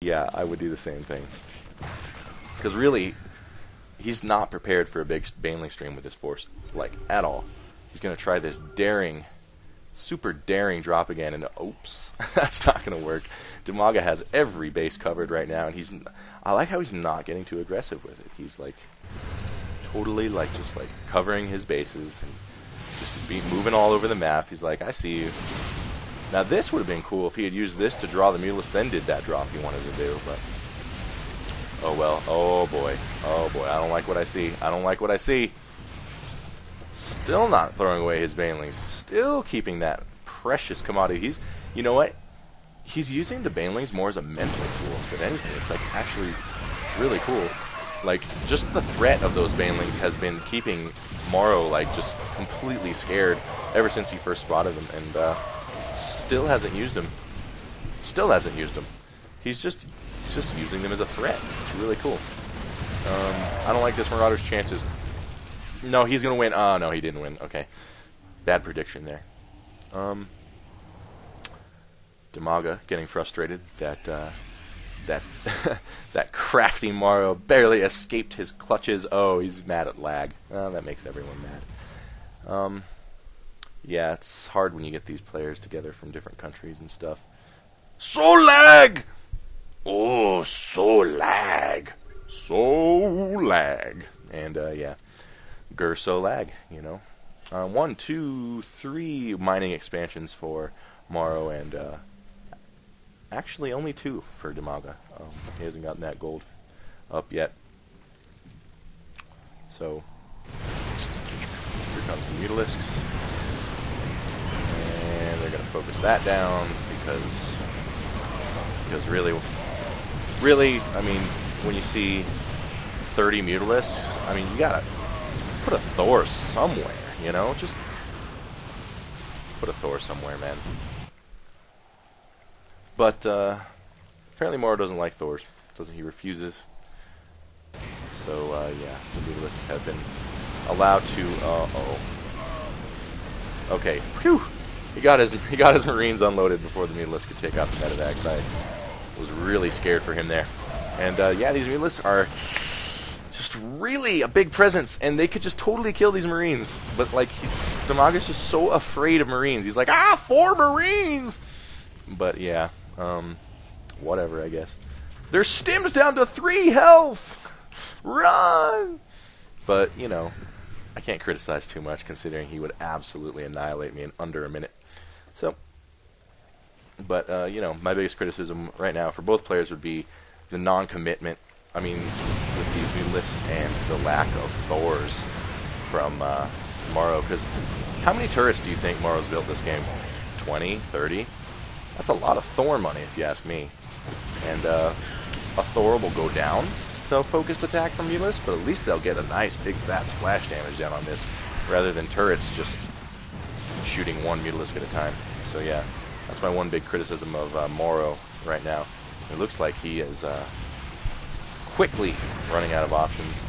Yeah, I would do the same thing. Because really, he's not prepared for a big Baneling stream with his force, like, at all. He's going to try this daring, super daring drop again, and oops, that's not going to work. Dimaga has every base covered right now, and I like how he's not getting too aggressive with it. He's, like, totally, like, just, like, covering his bases and just moving all over the map. He's like, I see you. Now, this would have been cool if he had used this to draw the Mutalisk, then did that drop he wanted to do, but oh well. Oh boy. Oh boy. I don't like what I see. I don't like what I see. Still not throwing away his banelings. Still keeping that precious commodity. You know what? He's using the banelings more as a mental tool than anything. It's like actually really cool. Like, just the threat of those banelings has been keeping MorroW, like, just completely scared ever since he first spotted them, and still hasn't used them. Still hasn't used them. He's just using them as a threat. It's really cool. I don't like this Marauder's chances. No, he's gonna win. Oh no, he didn't win. Okay, bad prediction there. Dimaga getting frustrated that that crafty MorroW barely escaped his clutches. Oh, he's mad at lag. That makes everyone mad. Yeah, it's hard when you get these players together from different countries and stuff. So lag! Oh, so lag. So lag. And, yeah. So lag, you know. 1, 2, 3 mining expansions for MorroW, and, actually only 2 for Dimaga. He hasn't gotten that gold up yet. So, here comes the Mutalisks. And they're going to focus that down because really, I mean, when you see 30 Mutalisks, I mean, you got to put a Thor somewhere, you know? Just put a Thor somewhere, man. But apparently MorroW doesn't like Thors. He refuses. So, yeah, the Mutalisks have been allowed to, okay, phew! He got his Marines unloaded before the Mutalisk could take out the medevacs. I was really scared for him there. And, yeah, these Mutalisks are just really a big presence, and they could just totally kill these Marines. But, like, Dimaga's just so afraid of Marines. He's like, 4 Marines! But, yeah, whatever, I guess. Their stim's down to 3 health! Run! But, you know, I can't criticize too much, considering he would absolutely annihilate me in under a minute. So, but, you know, my biggest criticism right now for both players would be the non-commitment. I mean, with these Mutalisks and the lack of Thors from MorroW. Because how many turrets do you think MorroW's built this game? 20? 30? That's a lot of Thor money, if you ask me. And a Thor will go down to focused attack from Mutalisk, but at least they'll get a nice big fat splash damage down on this, rather than turrets just shooting 1 Mutalisk at a time. So yeah, that's my one big criticism of MorroW right now. It looks like he is quickly running out of options.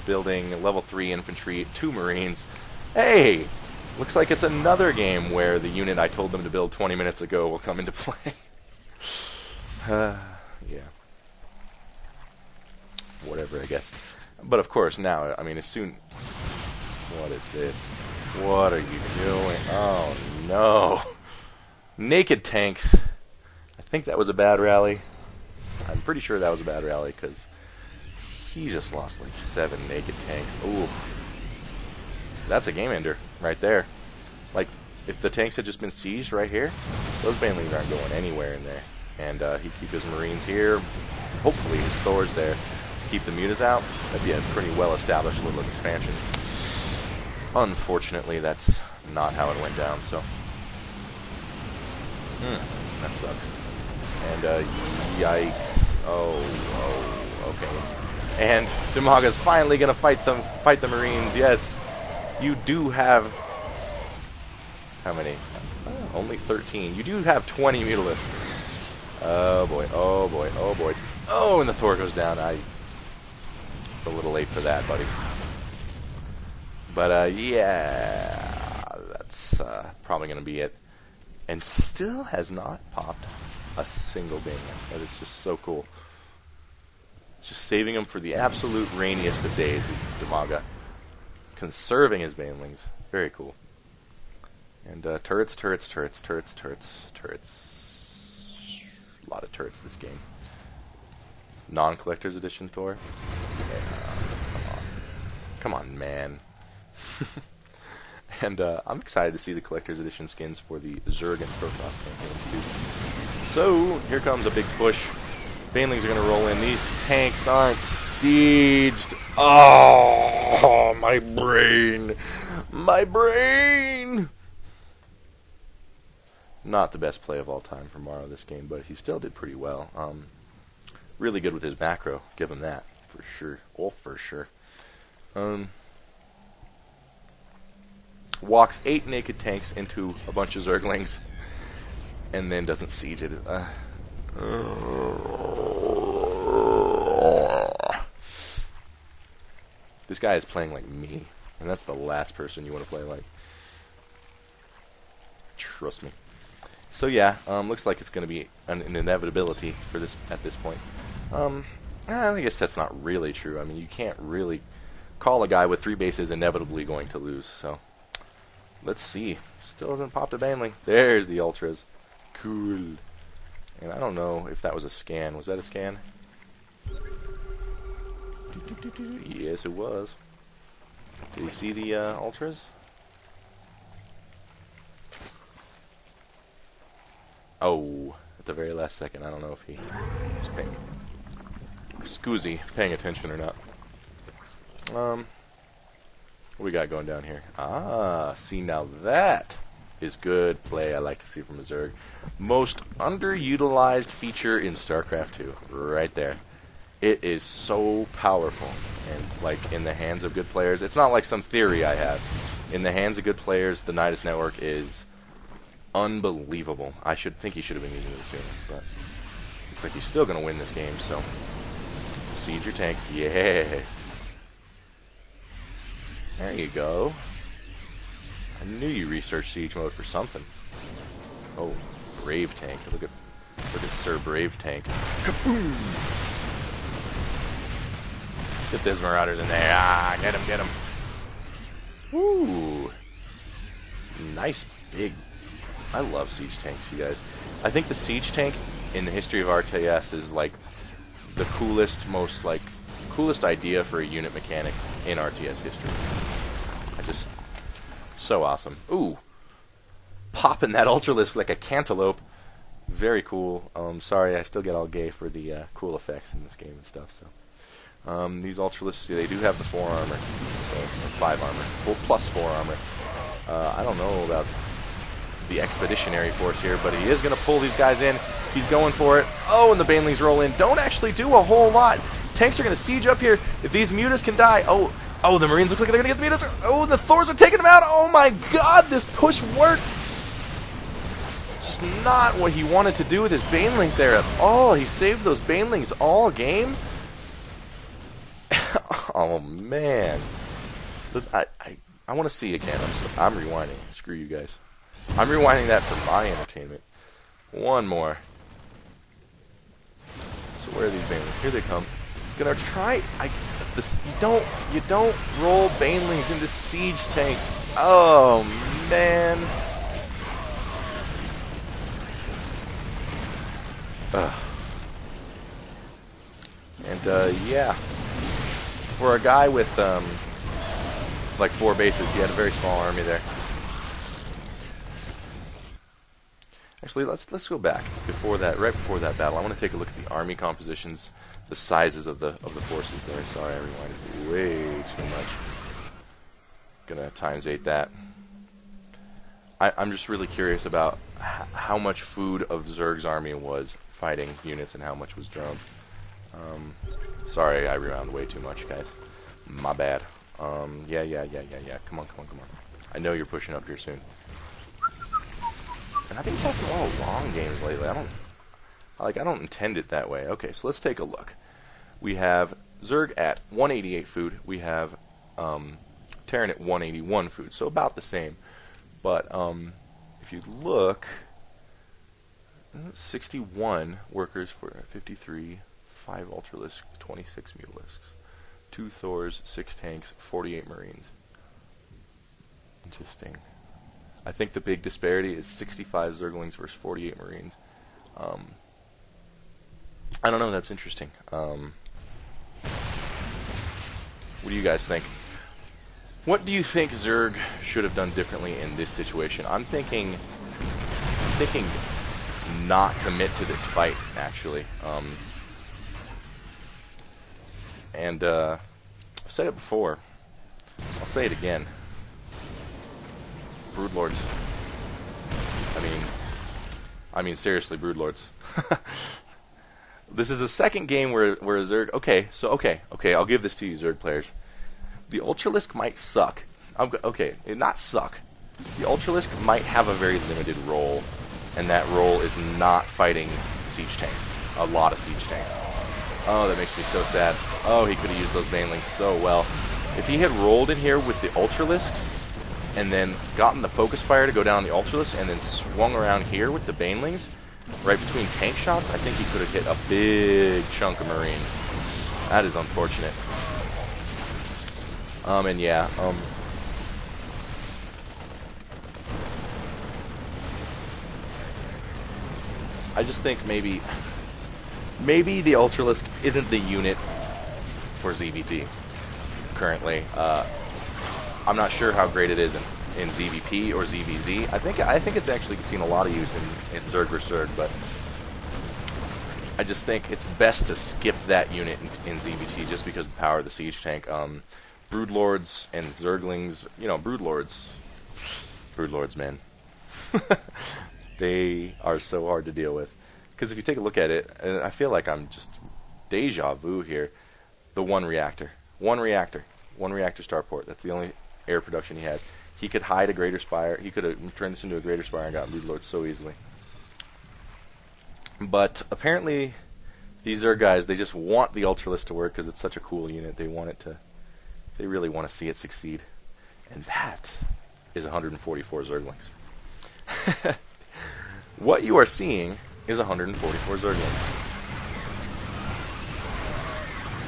Building level 3 infantry, 2 Marines. Hey! Looks like it's another game where the unit I told them to build 20 minutes ago will come into play. Yeah. Whatever, I guess. But of course, now, I mean, as soon... What is this? What are you doing? Oh, no. Naked tanks. I think that was a bad rally. I'm pretty sure that was a bad rally, because he just lost like 7 naked tanks. Ooh. That's a game ender right there. Like, if the tanks had just been sieged right here, those banelings aren't going anywhere in there. And he'd keep his Marines here. Hopefully his Thor's there. Keep the Mutas out. That'd be a pretty well-established little expansion. Unfortunately, that's not how it went down, so... that sucks. And, yikes. Oh, okay. And Dimaga's finally gonna fight the Marines, yes. You do have... How many? Only 13. You do have 20 Mutalisks. Oh boy, oh boy, oh boy. Oh, and the Thor goes down. It's a little late for that, buddy. But, yeah, that's probably going to be it. And still has not popped a single Baneling. That is just so cool. Just saving him for the absolute rainiest of days is Dimaga. Conserving his Banelings. Very cool. And turrets, turrets, turrets, turrets, turrets, turrets. A lot of turrets this game. Non-collector's edition Thor. Yeah, come on. Come on, man. And I'm excited to see the collector's edition skins for the Zerg and Protoss campaigns too. So, here comes a big push. Banelings are going to roll in. These tanks aren't sieged. Oh, my brain. My brain. Not the best play of all time for MorroW this game, but he still did pretty well. Really good with his macro. Give him that, for sure. Oh, for sure. Walks 8 naked tanks into a bunch of Zerglings, and then doesn't siege it. This guy is playing like me, and that's the last person you want to play like. Trust me. So yeah, looks like it's going to be an inevitability for this at this point. I guess that's not really true. I mean, you can't really call a guy with 3 bases inevitably going to lose. So let's see. Still hasn't popped a Baneling. There's the Ultras. Cool. And I don't know if that was a scan. Was that a scan? Yes, it was. Did you see the Ultras? Oh, at the very last second. I don't know if he was paying attention or not. What we got going down here? Ah, see, now that is good play I like to see from a Zerg. Most underutilized feature in StarCraft 2. Right there. It is so powerful. And, like, in the hands of good players, it's not like some theory I have. In the hands of good players, the Nydus network is unbelievable. I should think he should have been using it sooner, but looks like he's still going to win this game, so siege your tanks. Yes. There you go. I knew you researched siege mode for something. Oh, Brave Tank. Look at Sir Brave Tank. Kaboom! Get those Marauders in there. Ah, get him, get him. Woo! Nice big. I love siege tanks, you guys. I think the siege tank in the history of RTS is like the coolest, coolest idea for a unit mechanic in RTS history. So awesome. Ooh, popping that Ultralisk like a cantaloupe. Very cool. Sorry, I still get all gay for the cool effects in this game and stuff. So these Ultralisks, they do have the 4 armor, so 5 armor, well, plus 4 armor. I don't know about the Expeditionary Force here, but he is going to pull these guys in. He's going for it. Oh, and the Banelings roll in. Don't actually do a whole lot. Tanks are going to siege up here. If these Mutas can die, oh, the Marines look like they're going to get the Mutas. Oh, the Thors are taking them out. Oh my God, this push worked. It's just not what he wanted to do with his Banelings there at all. He saved those Banelings all game. Oh man, I want to see again. I'm rewinding. Screw you guys. I'm rewinding that for my entertainment. One more. So where are these Banelings? Here they come. Gonna try. You don't roll Banelings into siege tanks. Oh man. And yeah, for a guy with like 4 bases, he had a very small army there. Actually, let's go back before that. Right before that battle, I want to take a look at the army compositions, the sizes of the forces there. Sorry, I rewinded way too much. Gonna times 8 that. I'm just really curious about how much food of Zerg's army was fighting units and how much was drones. Sorry, I rewound way too much, guys. My bad. Yeah. Come on. I know you're pushing up here soon. And I've been casting a lot of long games lately. I don't intend it that way. Okay, so let's take a look. We have Zerg at 188 food. We have Terran at 181 food. So about the same. But if you look, 61 workers for 53, 5 Ultralisk, 26 Mutalisks, 2 Thors, 6 tanks, 48 Marines. Interesting. I think the big disparity is 65 Zerglings versus 48 Marines. I don't know, that's interesting. What do you guys think? What do you think Zerg should have done differently in this situation? I'm thinking not commit to this fight, actually. I've said it before. I'll say it again. Broodlords. I mean seriously, Broodlords. This is the second game where a Zerg... Okay, I'll give this to you, Zerg players. The Ultralisk might suck. Not suck. The Ultralisk might have a very limited role, and that role is not fighting siege tanks. A lot of siege tanks. Oh, that makes me so sad. Oh, he could have used those Banelings so well. If he had rolled in here with the Ultralisks, and then gotten the focus fire to go down the Ultralisk, and then swung around here with the Banelings, right between tank shots, I think he could have hit a big chunk of Marines. That is unfortunate. I just think maybe the Ultralisk isn't the unit for ZVT currently. I'm not sure how great it is in ZVP or ZVZ. I think it's actually seen a lot of use in Zerg vs Zerg, but I just think it's best to skip that unit in ZVT just because of the power of the siege tank. Broodlords and Zerglings, Broodlords, man. They are so hard to deal with. Because if you take a look at it, and I feel like I'm just deja vu here, the one reactor starport, that's the only air production he had. He could hide a Greater Spire, he could have turned this into a Greater Spire and got Broodlords so easily. But apparently, these are guys, they just want the Ultralisk to work because it's such a cool unit. They really want to see it succeed. And that is 144 Zerglings. What you are seeing is 144 Zerglings.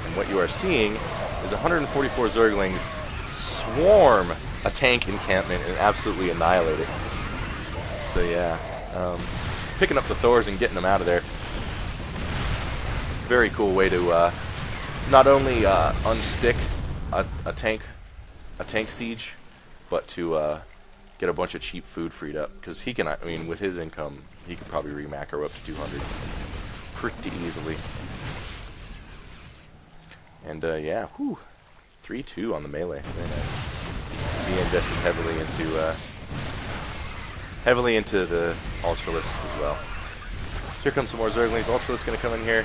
And what you are seeing is 144 Zerglings swarm a tank encampment and absolutely annihilate it. So yeah, picking up the Thors and getting them out of there. Very cool way to not only unstick a tank siege, but to get a bunch of cheap food freed up. Because he can, with his income, he could probably re-macro up to 200 pretty easily. And yeah, 3-2 on the melee. Very nice. He invested heavily into the Ultralisks as well. So here comes some more Zerglings. Ultralisk gonna come in here.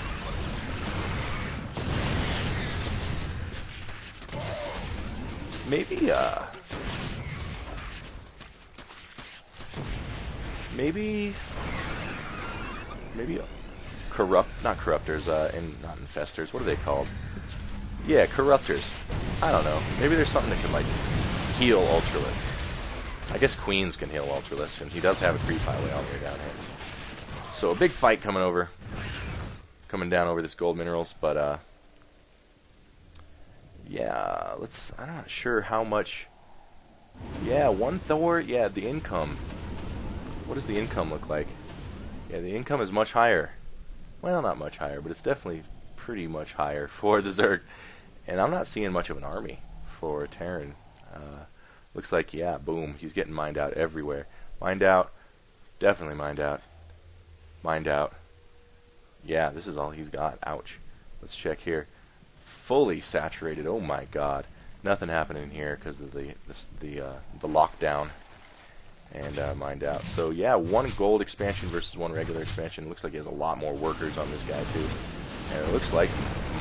Maybe not corruptors, and not infestors. What are they called? Yeah, corruptors. I don't know. Maybe there's something that can like heal Ultralisks. I guess Queens can heal Ultralisks, and he does have a creep highway all the way down here. So a big fight coming down over this gold minerals, but yeah, I'm not sure how much. Yeah, one Thor. Yeah, the income. What does the income look like? Yeah, the income is much higher. Well, not much higher, but it's definitely pretty much higher for the Zerg. And I'm not seeing much of an army for Terran. Looks like, yeah, boom, he's getting mined out everywhere. Mined out. Definitely mined out. Mined out. Yeah, this is all he's got. Ouch. Let's check here. Fully saturated. Oh my god. Nothing happening here because of the lockdown. And mined out. So yeah, one gold expansion versus one regular expansion. Looks like he has a lot more workers on this guy too. And it looks like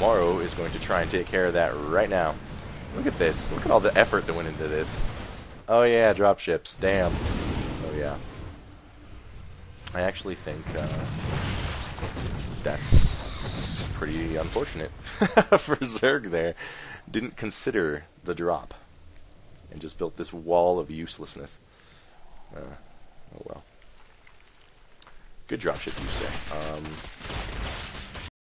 MorroW is going to try and take care of that right now. Look at this. Look at all the effort that went into this. Oh yeah, dropships. Damn. So yeah. I actually think that's pretty unfortunate for Zerg there. Didn't consider the drop. And just built this wall of uselessness. Oh well. Good dropship use there.